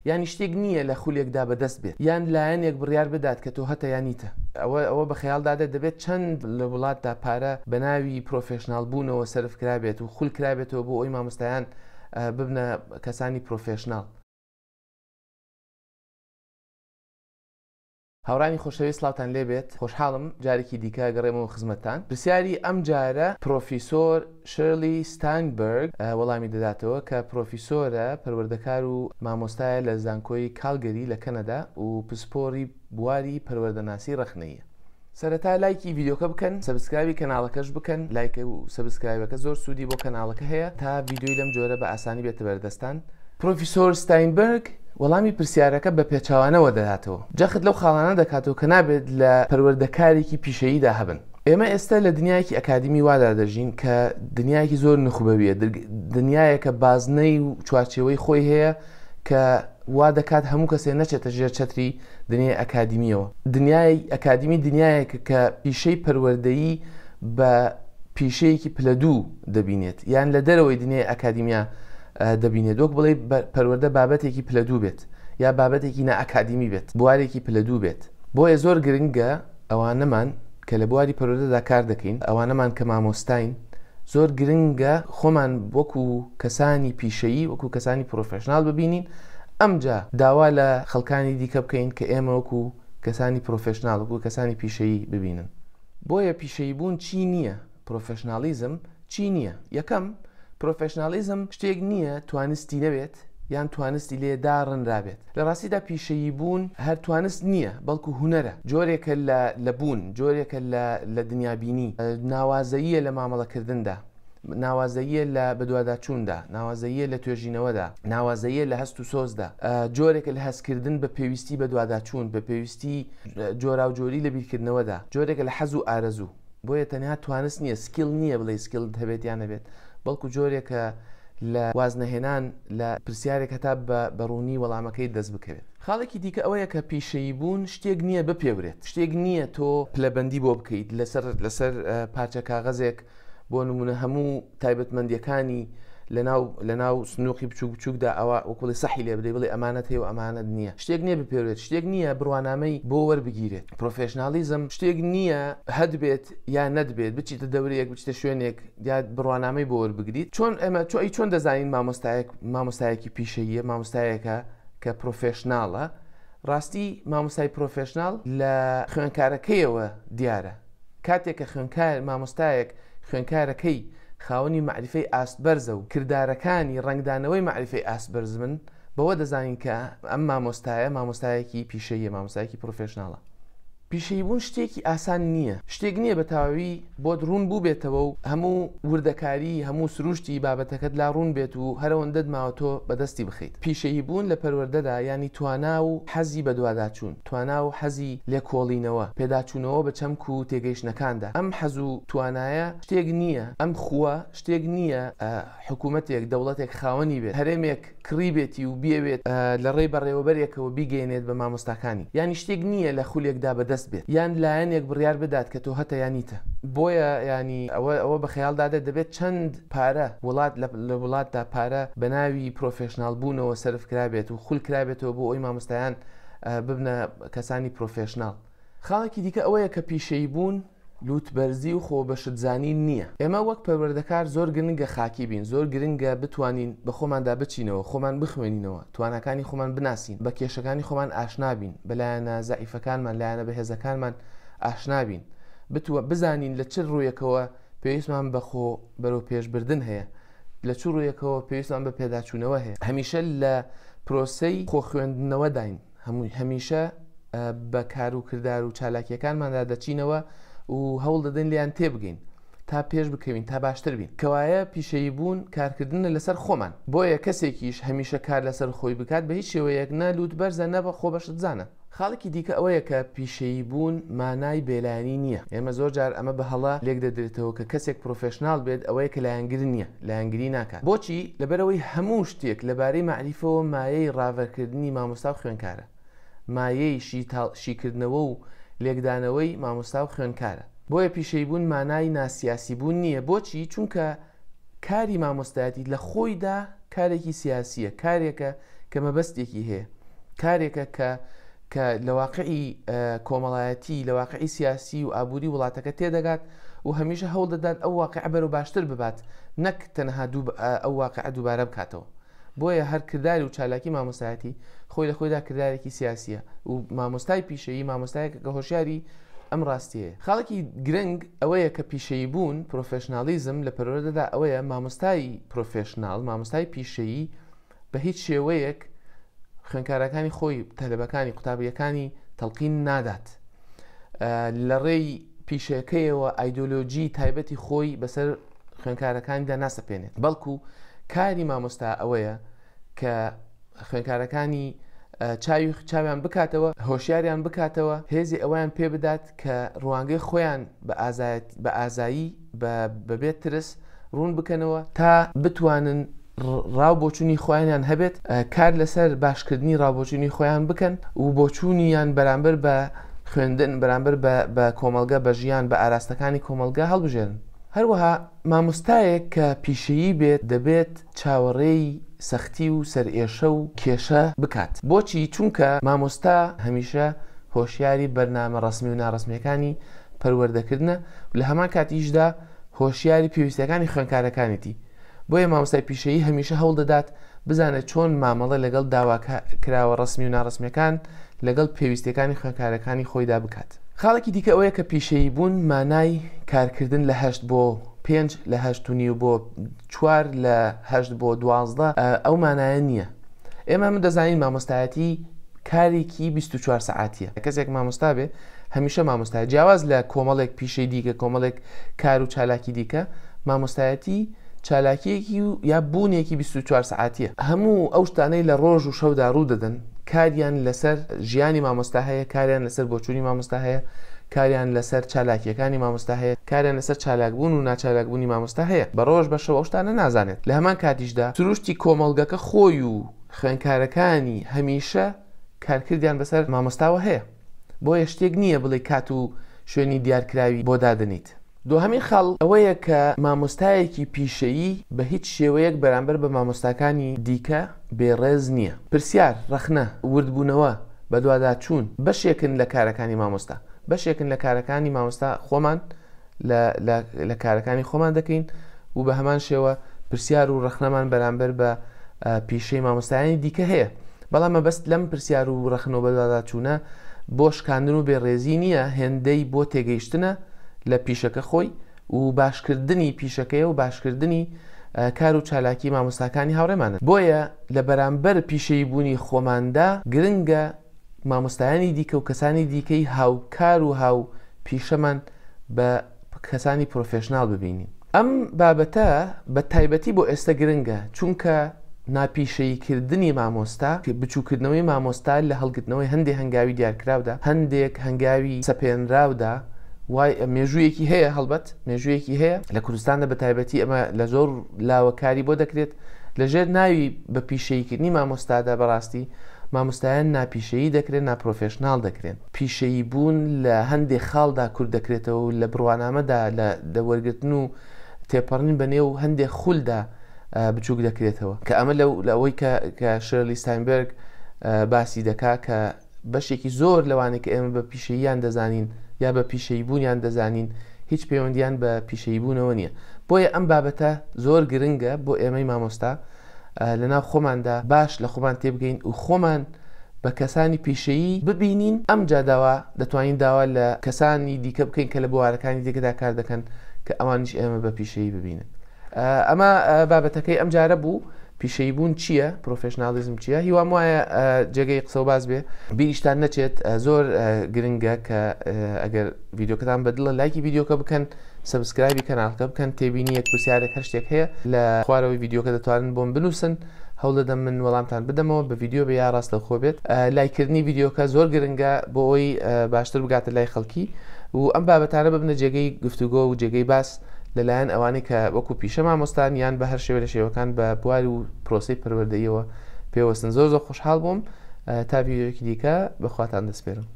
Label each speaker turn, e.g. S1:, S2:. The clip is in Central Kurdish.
S1: یانی شتێک نییە لە خولێکدا بەدەست بێت یان لایەنێک بڕیار بدات کە تۆ هەتەیانیتە ئەوە بە خەیاڵدادێت دەبێت چەند لە وڵاتدا پارە بە ناوی پرۆفێشنال بوونەوە سەرف کرابێت و خول کرابێتەوە بۆ ئەوی مامۆستایان ببنە کەسانی پرۆفێشنال. هاوڕانی خۆشەویست سڵاوتان لێبێت، خۆشحاڵم جارێکی دیکە گەڕێمەوە خزمەتتان. پرسیاری ئەم جارە پرۆفیسۆر شرلی ستاینبەرگ وەڵامی دەداتەوە کە پرۆفیسۆرە پەروەردەکار و مامۆستایە لە زانکۆی کالگەری لە کەنەدا و پسپۆری بواری پەروەردەناسی ڕەخنەیە. سەرەتا لایکی ڤیدیۆکە بکەن، سەبسکرایبی کەناڵەکەش بکەن. لایکە و سەبسکرایبەکە زۆر سوودی بۆ کەناڵەکە هەیە تا ڤیدیۆی لەم جۆرە بە ئاسانی بێتە بەردەستان. پرۆفیسۆر ستاینبەرگ وەڵامی پرسیارەکە بە پێچاوانەوە دەداتەوە. جەخت لەو خاڵانە دەکاتەوە کە نابێت لە پەروەردەکارێکی پیشەییدا هەبن. ئێمە ئێستا لە دنیایەکی ئەکادمی وادا دەژین کە دنیایەکی زۆر نخبەویە، دنیایەکە بازنەی و چوارچێوەی خۆی هەیە کە وا دەکات هەموو کەسێ نەچێتە ژێر چەتری دنیای ئەکادمیەوە. دنیای ئەکادمی دنیایەکە کە پیشەی پەروەردەیی بە پیشەیەکی پلەدوو دەبینێت، یان لە دەرەوەی دنیای ئەکادیمیا دەبینێت. وەک بڵێ پەروەردە بابەتێکی پلەدوو بێت یا بابەتێکی نائەکادیمی بێت، بوارێکی پلەدوو بێت. بۆیە زۆر گرنگە ئەوانەمان کە لە بواری پەروەردەدا کار دەکەین، ئەوانەمان کە مامۆستاین، زۆر گرنگە خۆمان وەکو کەسانی پیشەیی وەکو کەسانی پرۆفێشنال ببینین. ئەمجا داوا لە خەڵکانی دیکە بکەین کە ئێمە وەکو کەسانی پرۆفێشنال وەکو کەسانی پیشەیی ببینن. بۆیە پیشەیی بوون چی نییە؟ پرۆفێشنالیزم چی نییە؟ یەکەم، پرۆفێشنالیزم شتێک نییە توانستی نەبێت یان توانستی لێ داڕنرابێت. لە ڕاستیدا پیشەیی بوون هەر توانست نییە، بەڵکو هونەرە، جۆرێکە لە بوون، جۆرێکە لە دنیابینی، ناوازەییە لە مامەڵەکردندا، ناوازەییە لە بەدواداچووندا، ناوازەییە لە توێژینەوەدا، ناوازەییە لە هەست و سۆزدا، جۆرێکە لە هەستکردن بە پێویستی بەدواداچوون، بە پێویستی جۆراوجۆری لە بیرکردنەوەدا، جۆرێکە لە حەز و ئارەزوو. بۆیە تەنها توانست نییە، سکیل نییە بڵێ سکیل هەبێت یان نەبێت، بەڵکو جۆرێکە لە وازنەهێنان لە پرسیارێک هەتا بەڕوونی وەڵامەکەی دەست بکەوێت. خاڵێکی دیکە ئەوەیە کە پیشەیی بوون شتێک نییە بپێورێت، شتێک نییە تۆ پلەبەندی بۆ بکەیت لەسەر پارچە کاغەزێک بۆ نمونە هەموو تایبەتمەندیەکانی لە ناو سنووقی بچوک بچووکدا ئەوە وەکوڵی سەحی لێ بدەی بڵێ ئەمانەت هەیە و ئەمانەت نییە. شتێک نییە بپێورێت، شتێک نییە بڕوانامەی بۆ وەربگیرێت. پرۆفێشنالیزم شتێک نییە هەدبێت یان نەدبێت، بچیتە دەورەیەک بچیتە شوێنێک یا بڕوانامەی بۆ وەربگریت. چۆن دەزانین مامۆستایەکی پیشەییە، مامۆستایەکە کە پرۆفێشناڵە؟ ڕاستی مامۆستای پرۆفێشنال لە خوێنکارەکەیەوە دیارە. کاتێک کە مامۆستایەک خوێنکارەکەی خاوەنی معریفەی ئاستبەرزە و کردارەکانی ڕنگدانەوەی معریفەی ئاستبەرز من، بەوە دەزانین کە ئەم مامۆستایەکی پیشەییە، مامۆستایەکی پرۆفێشناڵە. پیشەیی بوون شتێکی ئاسان نییە، شتێک نییە بە تەواوی بۆت ڕوون بوو بێتەوە و هەموو وردەکاری هەموو سروشتی بابەتەکەت لا ڕوون بێت و هەرەوەندە ماوە تۆ بەدەستی بخەیت. پیشەیی بوون لە پەروەردەدا ینی توانا و حەزی بە دوواداچوون، توانا و حەزی لێکۆڵینەوە، پێداچوونەوە بە چەمک و تێگەیشتنەکاندا. ئەم حەز و توانایە شتێک نییە، ئەم خووە شتێک نییە حکوومەتێک دەوڵەتێک خاوەنی بێت، هەرێمێک کڕی بێتی و بیەوێت لە ڕێی بەڕێوەبەرێکەوە بیگەێنێت بە مامۆستاکانی. یانی شتێک نییە لە خولێکدا بەدەست بێت یان لایەنێک بڕیار بدات کە تۆ هەتەیانیتە. بۆیە ینی ئەوە بە خەیاڵدادێت دەبێت چەند پارە لە وڵاتدا پارە بە ناوی پرۆفێشنال بوونەوە سەرف کرابێت و خول کرابێتەوە بۆ ئەوی مامۆستایان ببنە کەسانی پرۆفێشنال. خاڵێکی دیکە ئەوەیە کە پیشەیی بوون لوتبەرزی و خۆبەشتزانی نییە. ئێمە وەک پەروەردەکار زۆر گرنگە خاکی بین، زۆر گرنگە بتوانین بە خۆماندا بچینەوە، خۆمان بخوێنینەوە، توانەکانی خۆمان بناسین، بە کێشەکانی خۆمان ئاشنابین، بەلایەنە زائیفەکانمان لایەنە بەهێزەکانمان ئاشنابین، بزانین لە چ ڕوویەکەوە پێویستمان بەخۆ بەرەو پێشبردن هەیە، لە چ ڕوویەکەوە پێویستمان بە پێداچوونەوە هەیە. هەمیشە لە پرۆسەی خۆ خوێندنەوە داین، هەمیشە بە کار و کردار و چالاکیەکانماندا دەچینەوە و هەوڵ دەدەین لیان تێبگەین تا پێش بکەوین تا باشتر بین. کەوایە پیشەیی بوون کارکردنە لەسەر خۆمان. بۆیە کەسێکیش هەمیشە کار لەسەر خۆی بکات بە هیچ شێوەیەک نە لوتبەرزە نە بە خۆبەشتزانە. خاڵێکی دیکە ئەوەیە کە پیشەیی بوون مانای بێلایەنی نییە. ئێمە زۆر جار ئەمە بە هەڵا لێک دەدرێتەوە کە کەسێک پرۆفێشنال بێت ئەوەیە کە لایەنگر نییە، لایەنگری ناکات. بۆچی؟ لەبەرەوەی هەموو شتێک لەبارەی معریفەوە مایەی ڕاوەرکردنی مامۆستا و خوێنکارە، مایەی شیکردنەوە و لێکدانەوەی مامۆستا و خوێنکارە. بۆیە پیشەیی بوون مانای ناسیاسی بوون نییە. بۆچی؟ چونکە کاری مامۆستایەتی لە خۆیدا کارێکی سیاسیە، کارێکە کە مەبەستێکی هەیە، کارێکە کە لە واقعی کۆمەڵایەتی لە واقعی سیاسی و ئابووری وڵاتەکە تێدەگات و هەمیشە هەوڵ دەدات ئەو واقع بەرەو باشتر ببات، نەک تەنها ئەو واقع دووبارە بکاتەوە. بۆیە هەر کردداری و چالاکی مامۆستایەتی خۆی لە خۆیدا کردارێکی سیاسیە و مامۆستای پیشەیی مامۆستایەکە کە هۆشیاری ئەم ڕاستیەیە. خاڵێکی گرنگ ئەوەیە کە پیشەیی بوون پرۆفێشنالیزم لە پەروەردەدا ئەوەیە مامۆستای پرۆفێشنال مامۆستای پیشەیی بە هیچ شێوەیەک خوێنکارەکانی خۆی تەلەبەکانی قوتابیەکانی تەڵقین نادات، لە ڕێی پیشەکەیەوە ئایدۆلۆجی تایبەتی خۆی بەسەر خوێنکارەکانیدا ناسەپێنێت، بەڵکو کاری مامۆستا ئەوەیە کە خوێنکارەکانی چاویان بکاتەوە، هۆشیاریان بکاتەوە، هێزی ئەویان پێ بدات کە ڕوانگەی خۆیان بە ئازایی بەبێت ترس ڕوون بکەنەوە تا بتوانن ڕاوبۆچوونی خۆیانیان هەبێت، کار لەسەر باشکردنی ڕاوبۆچوونی خۆیان بکەن و بۆچوونیان بەرامبەر بە خوێندن بەرامبەر بە کۆمەلگا بە ژیان بە ئاراستەکانی کۆمەلگا هەڵبژێن. هەروەها مامۆستایەک کە پیشەیی بێت دەبێت چاوەڕێی سەختی و سەرئێشە و کێشە بکات. بۆچی؟ چونکە مامۆستا هەمیشە هۆشیاری بەرنامە ڕسمی و ناڕسمیەکانی پەروەردەکردنە لە هەمان کاتیشدا هۆشیاری پێویستەکانی خوێنکارەکانیتی. بۆیە مامۆستای پیشەیی هەمیشە هەوڵ دەدات بزانێت چۆن مامەڵە لەگەڵ داواکراوە ڕسمی و ناڕسمیەکان لەگەڵ پێویستەکانی خوێنکارەکانی خۆیدا بکات. خاڵێکی دیکە ئەوەیە کە پیشەیی بوون مانای کارکردن لە 8 بۆ 5 لە 8.5 بۆ 4 لە 8 بۆ 12 ئەو مانایە نییە. ئێمە من دەزانین مامۆستایەتی کارێکی 24 سعاتیە. کەسێک مامۆستا بێ هەمیشە مامۆستای جیاواز لە کۆمەڵێک پیشەی دیکە کۆمەڵێک کار و چالاکی دیکە مامۆستایەتی چالاکیەکی و یا بوونێکی 24 سعاتیە. هەموو ئەو شتانەی لە ڕۆژ و شەودا ڕوو دەدەن کاریان لەسەر ژیانی مامۆستا هەیە، کاریان لەسەر بۆچوونی مامۆستا هەیە، کاریان لەسەر چالاکیەکانی مامۆستا هەیە، کاریان لەسەر چالاکبوون و ناچالاکبوونی مامۆستا هەیە. بە ڕۆژ بە شەو ئەو شتانە نازانێت. لە هەمان کاتیشدا سروشتی کۆمەڵگەکە خۆی و خوێنکارەکانی هەمیشە کارکردیان بەسەر مامۆستاوە هەیە. بۆیە شتێک نییە بڵێ کات و شوێنی دیارکراوی بۆ دادنیت. دووهەمین خەڵ ئەوەیە کە مامۆستایەکی پیشەیی بە هیچ شێوەیەک بەرامبەر بە مامۆستاکانی دیکە بێڕێز نییە. پرسیار، ڕەخنە، وردبوونەوە، بە دوواداچوون بەشێکن لە کارەکانی مامۆستا، بەشێکن لە کارەکانی مامۆستا خۆمان لە کارەکانی خۆمان دەکەین و بە هەمان شێوە پرسیار و ڕەخنەمان بەرامبەر بە پیشەی مامۆستایانی دیکە هەیە. بەڵام مەبەست لەم پرسیار و ڕەخنەوە بە دوواداچوونە بۆ شکاندن و بێڕێزی نییە، هێندەی بۆ تێگەیشتنە لە پیشەکە خۆی و باشکردنی پیشەکەیە و باشکردنی کار و چالاکی مامۆستاکانی هاوڕێمانە. بۆیە لە بەرامبەر پیشەی بوونی خۆماندا گرنگە مامۆستایانی دیکە و کەسانی دیکەی هاوکار و هاو پیشەمان بە کەسانی پرۆفێشنال ببینین. ئەم بابەتە بە تایبەتی بۆ ئێستا گرنگە، چونکە ناپیشەییکردنی مامۆستا بچووکردنەوەی مامۆستا لە هەڵگرتنەوەی هەندێک هەنگاوی دیارکراودا، هەندێک هەنگاوی سەپێنراودا وای مێژوویەکی هەیە، هەڵبەت مێژوویەکی هەیە لە کوردستاندا بە تایبەتی ئەمە لە زۆر لاوەکاری بۆ دەکرێت لەژێر ناوی بە پیشەییکردنی مامۆستادا بەڕاستی مامۆستایان ناپیشەیی دەکرێت، ناپرۆفێشنال دەکرێن. پیشەیی بوون لە هەندێک خاڵدا کورد دەکرێتەوە و لە بڕوانامەدا لە دەوەرگرتن و تێپەڕین بەنێو هەندێک خولدا بچووک دەکرێتەوە کە ئەمە لە ئەوەی کە شێرلی ستاینبەرگ باسی دەکا کە بەشێکی زۆر لەوانەیە کە ئێمە بە پیشەییان دەزانین یا بە پیشەیی بوونیان دەزانین هیچ پەیوەندیان بە پیشەیی بوونەوە نییە. بۆیە ئەم بابەتە زۆر گرنگە بۆ ئێمەی مامۆستا لەناو خۆماندا باش لە خۆمان تێبگەین و خۆمان بە کەسانی پیشەیی ببینین. ئەم جاداوا دەتوانین داوا لە کەسانی دیکە بکەین کە لە بوارەکانی دیکەدا کار دەکەن کە ئەوانیش ئێمە بە پیشەیی ببینن. ئەمە بابەتەکەی ئەم جارە بوو. پیشەیی بوون چییە؟ پرۆفێشنالیزم چییە؟ هیوام وایە جێگەی قسە و باز بێ بیریشتان نەچێت. زۆر گرنگە کە ئەگەر ڤیدیۆکەتان بەدڵە لایکی ڤیدیۆکە بکەن، سەبسکرایبی کەناڵەکە بکەن، تێبینی یەک پرسیارێک هەر شتێک هەیە لە خوارەوەی ڤیدیۆکە دەتوانن بۆم بنووسن، هەوڵ دەدەم من وەڵامتان بدەمەوە بە ڤیدیۆ بە یا ڕاستەوخۆ بێت. لایکردنی ڤیدیۆکە زۆر گرنگە بۆ ئەوی باشتر بگاتە لای خەڵکی و ئەم بابەتانە ببنە جێگەی گفتوگۆ و جێگەی باس لەلایەن ئەوانەی کە وەکو پیشە مامۆستان یان بە هەر شێوە لە شێوەکان بە بواری و پرۆسی پەروەردەییەوە پێوەستن. زۆر زۆر خۆشحاڵ بووم. تا ڤیدیۆیەکی دیکە بەخواتان دەسپێرم.